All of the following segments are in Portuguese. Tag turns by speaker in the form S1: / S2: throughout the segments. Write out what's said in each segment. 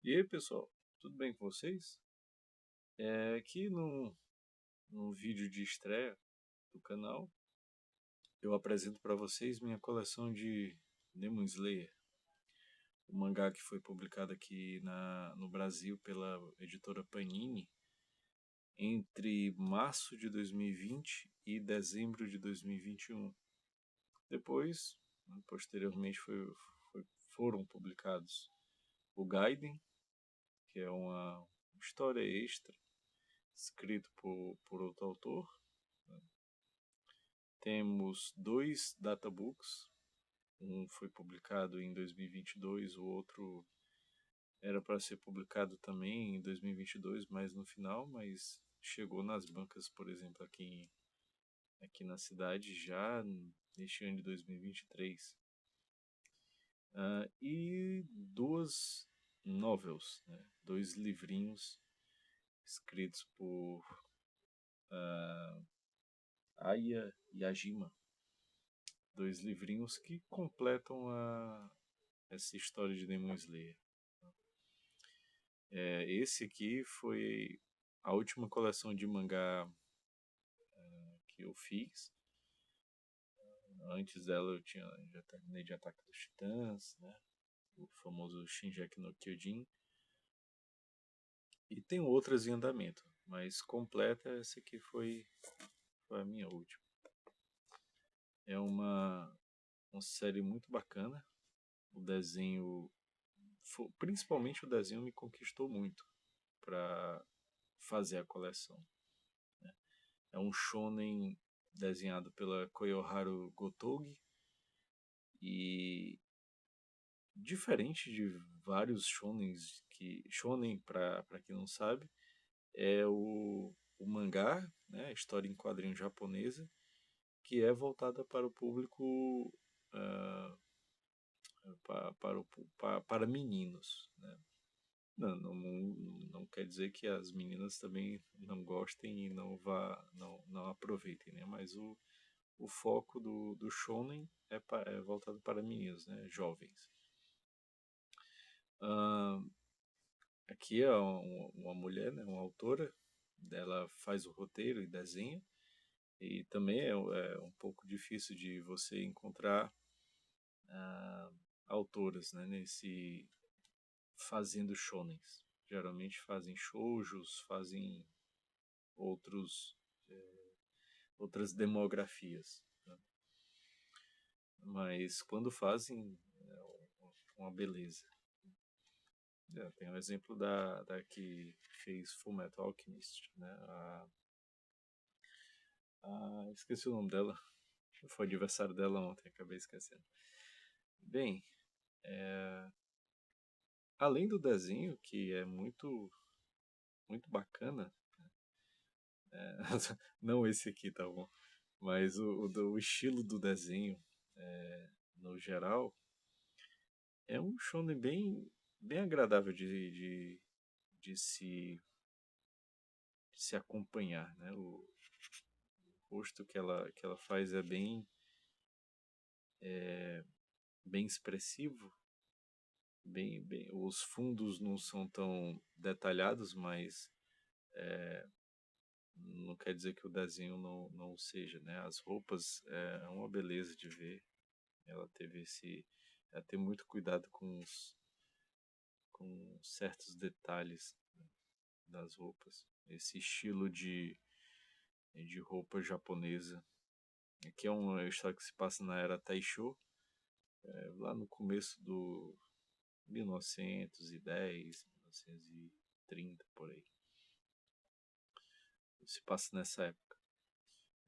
S1: E aí, pessoal, tudo bem com vocês? Aqui no vídeo de estreia do canal, eu apresento para vocês minha coleção de Demon Slayer, o mangá que foi publicado aqui no Brasil pela editora Panini entre março de 2020 e dezembro de 2021. Depois, posteriormente, foram publicados o Gaiden, que é uma história extra escrito por outro autor. Temos dois databooks, um foi publicado em 2022, o outro era para ser publicado também em 2022, mas no final, mas chegou nas bancas, por exemplo, aqui na cidade já neste ano de 2023. E duas novels, né? Dois livrinhos escritos por Aya Yajima, dois livrinhos que completam essa história de Demon Slayer. Esse aqui foi a última coleção de mangá que eu fiz. Antes dela já terminei de Ataque dos Titãs, né? O famoso Shingeki no Kyojin. E tem outras em andamento, mas completa essa aqui foi a minha última. É uma série muito bacana. O desenho, principalmente o desenho, me conquistou muito para fazer a coleção. É um shonen desenhado pela Koyoharu Gotouge e diferente de vários shonens shonen, para quem não sabe, é o mangá, né, história em quadrinho japonesa, que é voltada para o público uh, para meninos, né? Não quer dizer que as meninas também não gostem e não aproveitem, né? Mas o foco do shonen é voltado para meninos, né? Jovens. Aqui é uma mulher, né? Uma autora, ela faz o roteiro e desenha, e também é um pouco difícil de você encontrar autoras, né? Fazendo shonens. Geralmente fazem shoujos, fazem outros outras demografias, né? Mas quando fazem uma beleza. Tem o exemplo da que fez Fullmetal Alchemist, né? Esqueci o nome dela. Foi aniversário dela ontem, acabei esquecendo. Bem, além do desenho, que é muito muito bacana, não esse aqui, tá bom? Mas o estilo do desenho, no geral, é um shonen bem agradável de se acompanhar, né? O rosto que ela faz é bem expressivo, os fundos não são tão detalhados, mas não quer dizer que o desenho não seja, né? As roupas é uma beleza de ver. Ela tem muito cuidado com certos detalhes, né, das roupas. Esse estilo de roupa japonesa. Aqui é uma história que se passa na era Taisho, lá no começo do 1910, 1930, por aí. Se passa nessa época.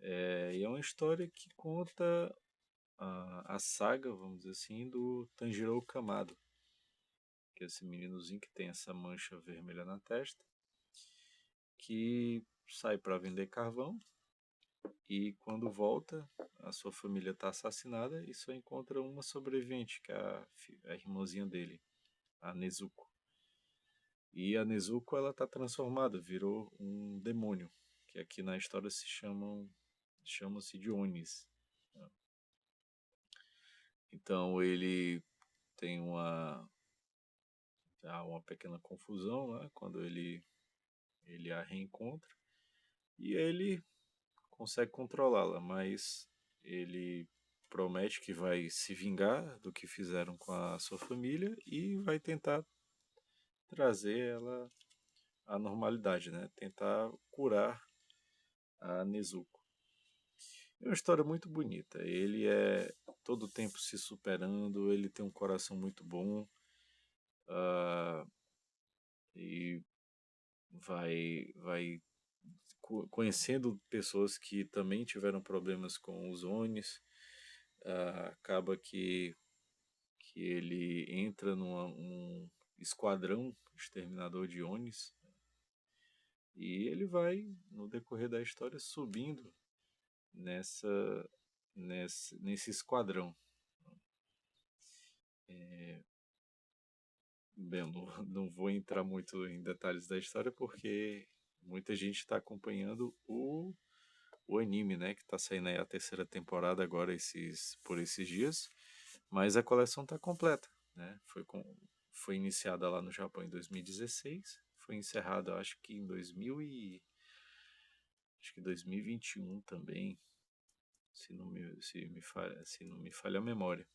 S1: E é uma história que conta a saga, vamos dizer assim, do Tanjiro Kamado, que é esse meninozinho que tem essa mancha vermelha na testa, que sai para vender carvão e quando volta, a sua família está assassinada e só encontra uma sobrevivente, que é a irmãzinha dele, a Nezuko. E a Nezuko, ela está transformada, virou um demônio, que aqui na história chamam-se de Onis. Então ele tem há uma pequena confusão, né, quando ele a reencontra e ele consegue controlá-la, mas ele promete que vai se vingar do que fizeram com a sua família e vai tentar trazer ela à normalidade, né? Tentar curar a Nezuko. É uma história muito bonita. Ele é todo o tempo se superando, ele tem um coração muito bom, e vai conhecendo pessoas que também tiveram problemas com os Onis. Acaba que ele entra num esquadrão exterminador de Onis e ele vai, no decorrer da história, subindo nessa, nesse esquadrão. Bem, eu não, não vou entrar muito em detalhes da história porque muita gente está acompanhando o anime, né? Que está saindo aí a terceira temporada agora por esses dias. Mas a coleção está completa, né? Foi iniciada lá no Japão em 2016, foi encerrada acho que em 2021 também, se não me falha a memória.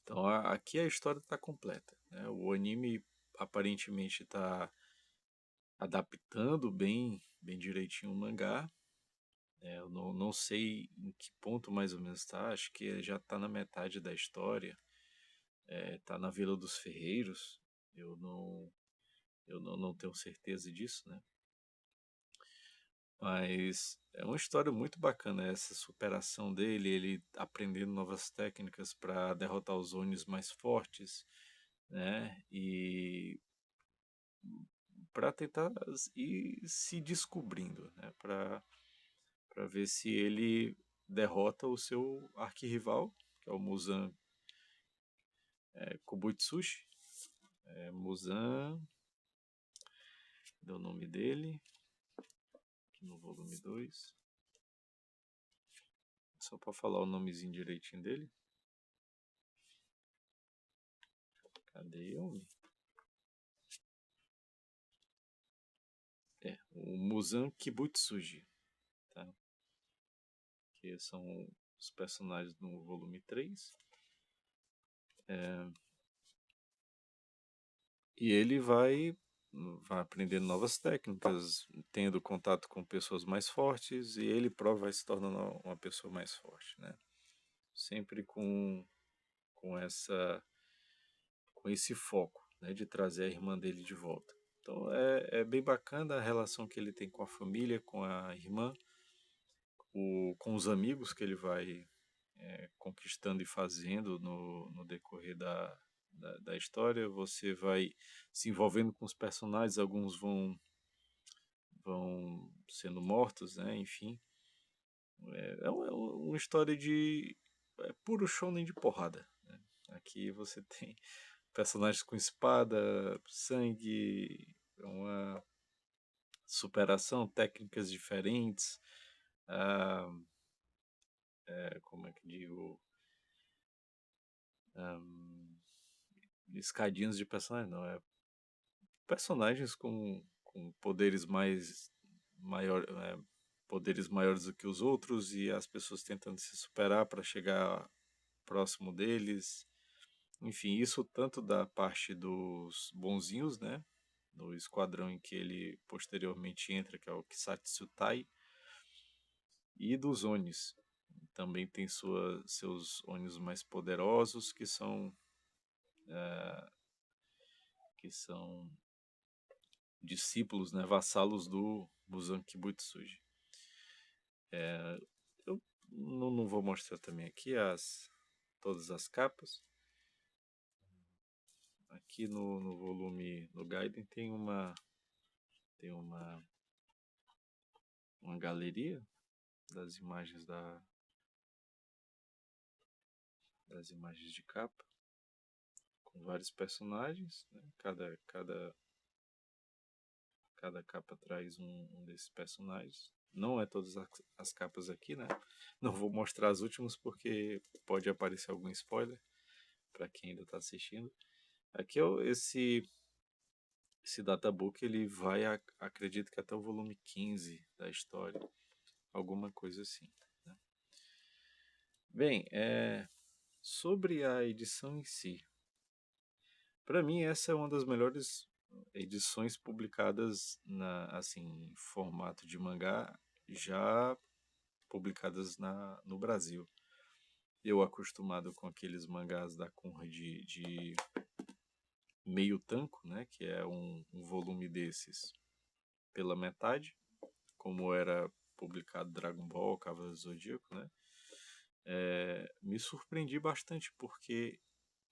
S1: Então aqui a história está completa, né? O anime aparentemente está adaptando bem direitinho o mangá. Eu não sei em que ponto mais ou menos está, acho que já está na metade da história. Tá na Vila dos Ferreiros. Eu não, não tenho certeza disso, né? Mas é uma história muito bacana essa superação dele, ele aprendendo novas técnicas para derrotar os Onis mais fortes, né? E para tentar ir se descobrindo, né? Para ver se ele derrota o seu arquirrival, que é o Muzan Kobutsushi. Muzan, deu o nome dele aqui no volume 2. Só para falar o nomezinho direitinho dele. Cadê eu? O Muzan Kibutsuji, tá? Que são os personagens no volume 3. E ele vai aprendendo novas técnicas, tendo contato com pessoas mais fortes, e ele próprio vai se tornando uma pessoa mais forte, né? Sempre com essa com esse foco, né, de trazer a irmã dele de volta. Então é bem bacana a relação que ele tem com a família, com a irmã, com os amigos que ele vai conquistando e fazendo no decorrer da história. Você vai se envolvendo com os personagens, alguns vão sendo mortos, né? Enfim, uma história de puro shonen de porrada, né? Aqui você tem personagens com espada, sangue, uma superação, técnicas diferentes, ah, como é que digo, escadinhas de personagens, não, personagens com poderes poderes maiores do que os outros e as pessoas tentando se superar para chegar próximo deles. Enfim, isso tanto da parte dos bonzinhos, né? No esquadrão em que ele posteriormente entra, que é o Kisatsutai, e dos Onis. Também tem seus Onis mais poderosos, que são discípulos, né, vassalos do Muzan Kibutsuji. Eu não vou mostrar também aqui todas as capas. Aqui no volume, no Gaiden, tem uma galeria das imagens das imagens de capa, com vários personagens, né? Cada capa traz um desses personagens. Não é todas as capas aqui, né? Não vou mostrar as últimas porque pode aparecer algum spoiler para quem ainda está assistindo. Aqui esse databook ele vai, acredito que até o volume 15 da história, alguma coisa assim, né? Bem, sobre a edição em si, para mim essa é uma das melhores edições publicadas assim, em formato de mangá, já publicadas no Brasil. Eu acostumado com aqueles mangás da Conrad de meio tanco, né, que é um volume desses pela metade, como era publicado Dragon Ball, Cavaleiro do Zodíaco, né? Me surpreendi bastante porque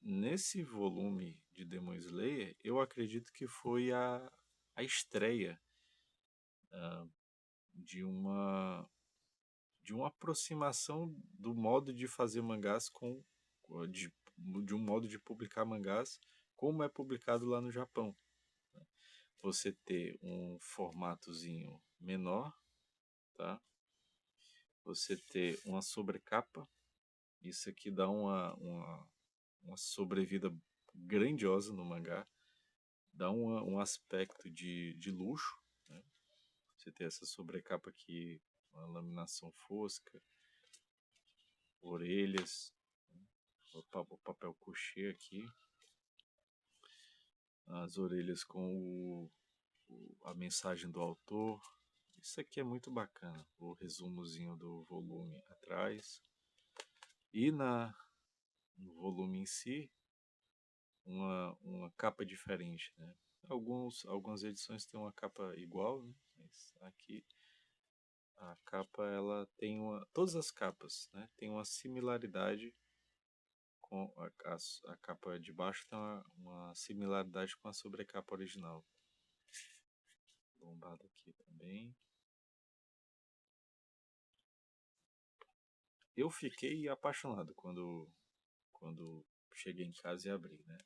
S1: nesse volume de Demon Slayer eu acredito que foi a estreia de uma aproximação do modo de fazer mangás de, de um modo de publicar mangás como é publicado lá no Japão. Você ter um formatozinho menor, tá? Você ter uma sobrecapa, isso aqui dá uma sobrevida grandiosa no mangá, dá um aspecto de luxo, né? Você ter essa sobrecapa aqui, uma laminação fosca, orelhas, o papel couché aqui, as orelhas com a mensagem do autor. Isso aqui é muito bacana, o resumozinho do volume atrás. E no volume em si, uma capa diferente, né? Algumas edições têm uma capa igual, né? Mas aqui a capa ela tem todas as capas, né? Tem uma similaridade com a capa de baixo tem uma similaridade com a sobrecapa original. Lombado aqui também. Eu fiquei apaixonado quando cheguei em casa e abri, né?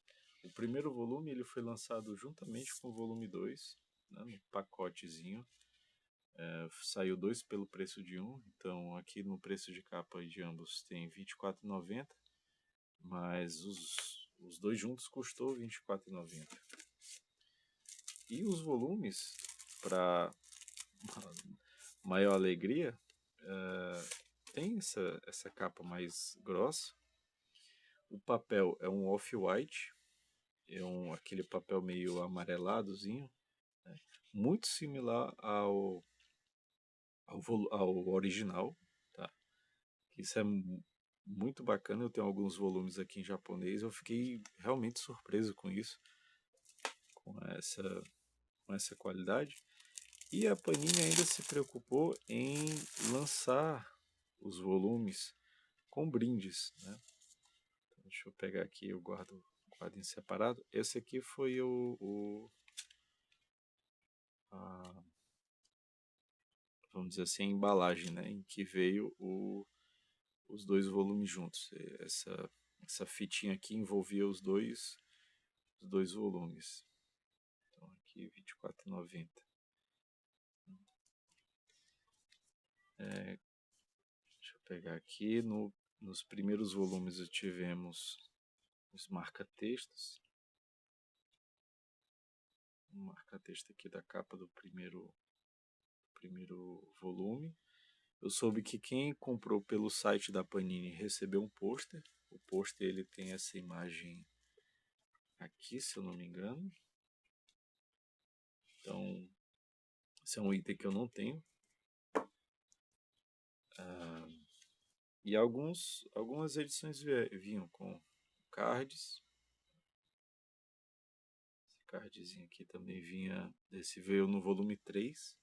S1: O primeiro volume ele foi lançado juntamente com o volume 2, né, no pacotezinho. Saiu dois pelo preço de um, então aqui no preço de capa de ambos tem R$ 24,90, mas os dois juntos custou R$ 24,90. E os volumes, para maior alegria, tem essa capa mais grossa. O papel é um off-white, aquele papel meio amareladozinho, né? Muito similar ao original, tá? Isso é muito bacana. Eu tenho alguns volumes aqui em japonês, eu fiquei realmente surpreso com isso, com essa qualidade. E a Panini ainda se preocupou em lançar os volumes com brindes, né? Então, deixa eu pegar aqui, eu guardo em separado. Esse aqui foi vamos dizer assim, a embalagem, né, em que veio os dois volumes juntos. Essa fitinha aqui envolvia os dois volumes. Então aqui R$ 24,90. Deixa eu pegar aqui. Nos primeiros volumes tivemos os marca-textos. Um marca-texto aqui da capa do primeiro volume. Eu soube que quem comprou pelo site da Panini recebeu um pôster. O pôster ele tem essa imagem aqui, se eu não me engano. Então, esse é um item que eu não tenho. E algumas edições vinham com cards. Esse cardzinho aqui também vinha. Esse veio no volume 3.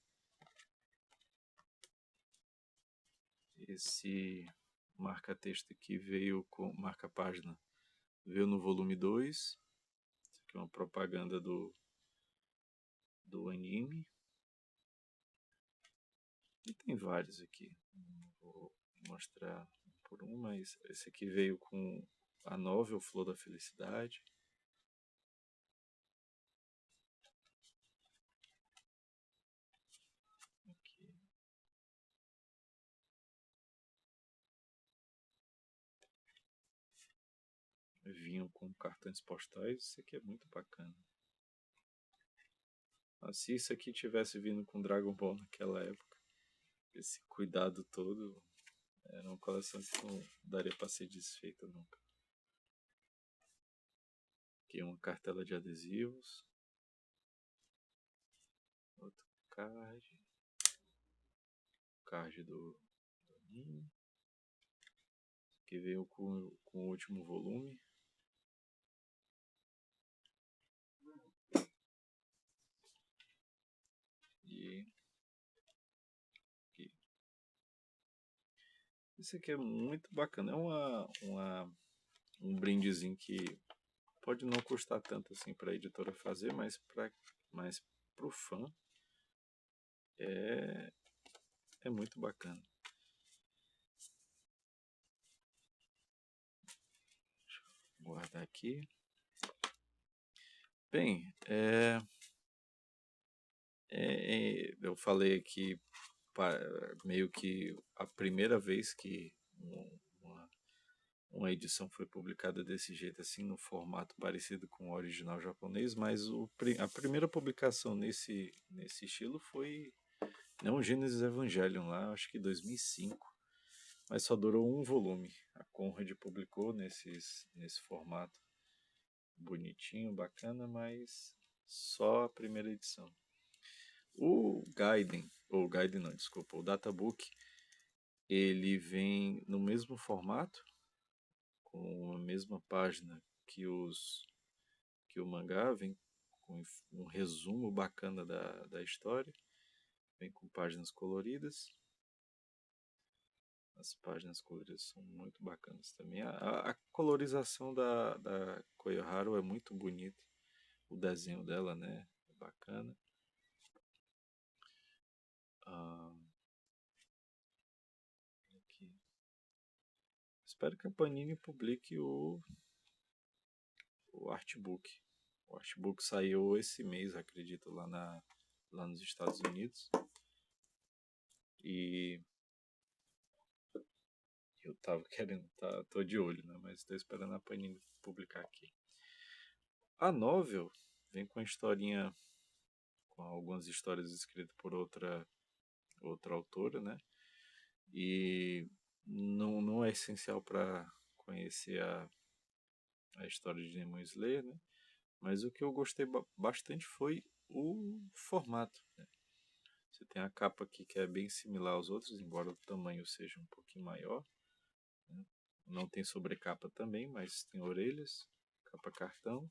S1: Esse marca-texto aqui veio com marca-página. Veio no volume 2. Isso aqui é uma propaganda do anime. E tem vários aqui. Não vou mostrar um por um, mas esse aqui veio com a novel Flor da Felicidade. Aqui. vinham com cartões postais. Isso aqui é muito bacana. Se isso aqui tivesse vindo com Dragon Ball naquela época, esse cuidado todo, era uma coleção que não daria para ser desfeita nunca. Aqui uma cartela de adesivos. Outro card. Card do anime. Que veio com o último volume. E aqui. Esse aqui é muito bacana. É um brindezinho que pode não custar tanto assim para a editora fazer, mas pro fã é muito bacana. Deixa eu guardar aqui. Bem, eu falei aqui meio que a primeira vez que uma edição foi publicada desse jeito, assim, no formato parecido com o original japonês, mas a primeira publicação nesse estilo foi não Gênesis Evangelion lá, acho que 2005, mas só durou um volume. A Conrad publicou nesse formato bonitinho, bacana, mas só a primeira edição. O Gaiden não, desculpa, o Databook, ele vem no mesmo formato, com a mesma página que o mangá, vem com um resumo bacana da história, vem com páginas coloridas. As páginas coloridas são muito bacanas também. A colorização da Koyoharu é muito bonita. O desenho dela, né, é bacana. Aqui. Espero que a Panini publique o artbook. O artbook saiu esse mês, acredito, lá nos Estados Unidos. E eu tava querendo, tô de olho, né? Mas estou esperando a Panini publicar aqui. A novel vem com a historinha, com algumas histórias escritas por outra autora, né? E não é essencial para conhecer a história de Demon Slayer, né? Mas o que eu gostei bastante foi o formato, né? Você tem a capa aqui que é bem similar aos outros, embora o tamanho seja um pouquinho maior, né? Não tem sobrecapa também, mas tem orelhas, capa cartão,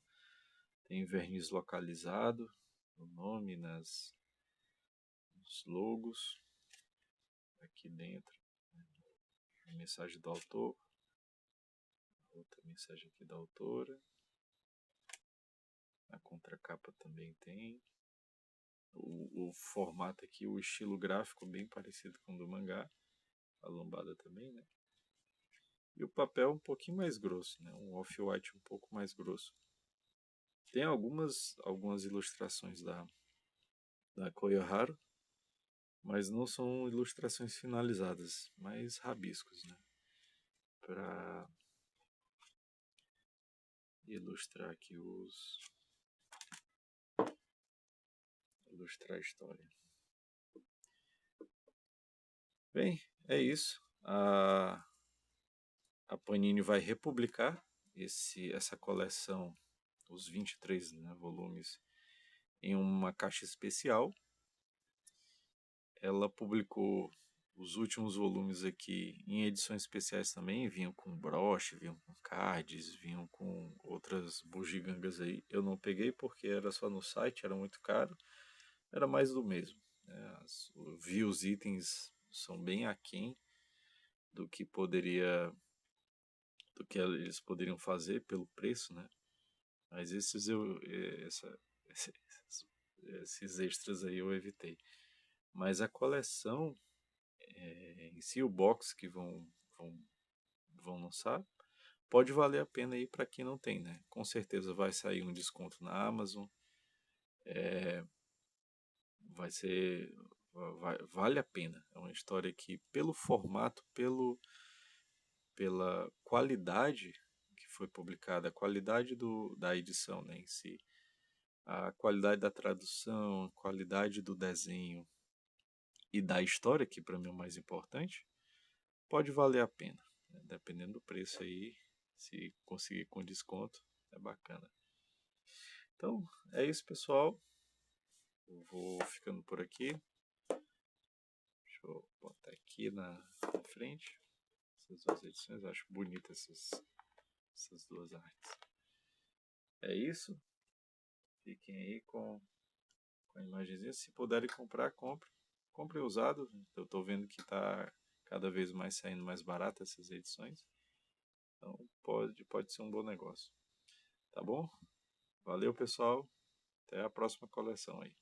S1: tem verniz localizado, o nome nos logos, aqui dentro, né? A mensagem do autor, outra mensagem aqui da autora, a contracapa também tem. O formato aqui, o estilo gráfico bem parecido com o do mangá, a lombada também, né? E o papel um pouquinho mais grosso, né? Um off-white um pouco mais grosso. Tem algumas ilustrações da Koyoharu, mas não são ilustrações finalizadas, mas rabiscos, né? Para ilustrar aqui ilustrar a história. Bem, é isso. A Panini vai republicar essa coleção, os 23, né, volumes, em uma caixa especial. Ela publicou os últimos volumes aqui em edições especiais também, vinham com broche, vinham com cards, vinham com outras bugigangas aí. Eu não peguei porque era só no site, era muito caro, era mais do mesmo, né? Vi os itens são bem aquém do que eles poderiam fazer pelo preço, né? Mas esses extras aí eu evitei. Mas a coleção em si, o box que vão lançar, pode valer a pena aí para quem não tem, né? Com certeza vai sair um desconto na Amazon. Vale a pena. É uma história que, pelo formato, pela qualidade que foi publicada, a qualidade da edição, né, em si, a qualidade da tradução, a qualidade do desenho e da história, que para mim é o mais importante, pode valer a pena, né? Dependendo do preço aí, se conseguir com desconto, é bacana. Então, é isso, pessoal. Eu vou ficando por aqui. Deixa eu botar aqui na frente essas duas edições. Eu acho bonitas essas duas artes. É isso. Fiquem aí com a imagenzinha. Se puderem comprar, compre. Compre usado. Eu estou vendo que está cada vez mais saindo mais barato essas edições. Então pode ser um bom negócio. Tá bom? Valeu, pessoal. Até a próxima coleção aí.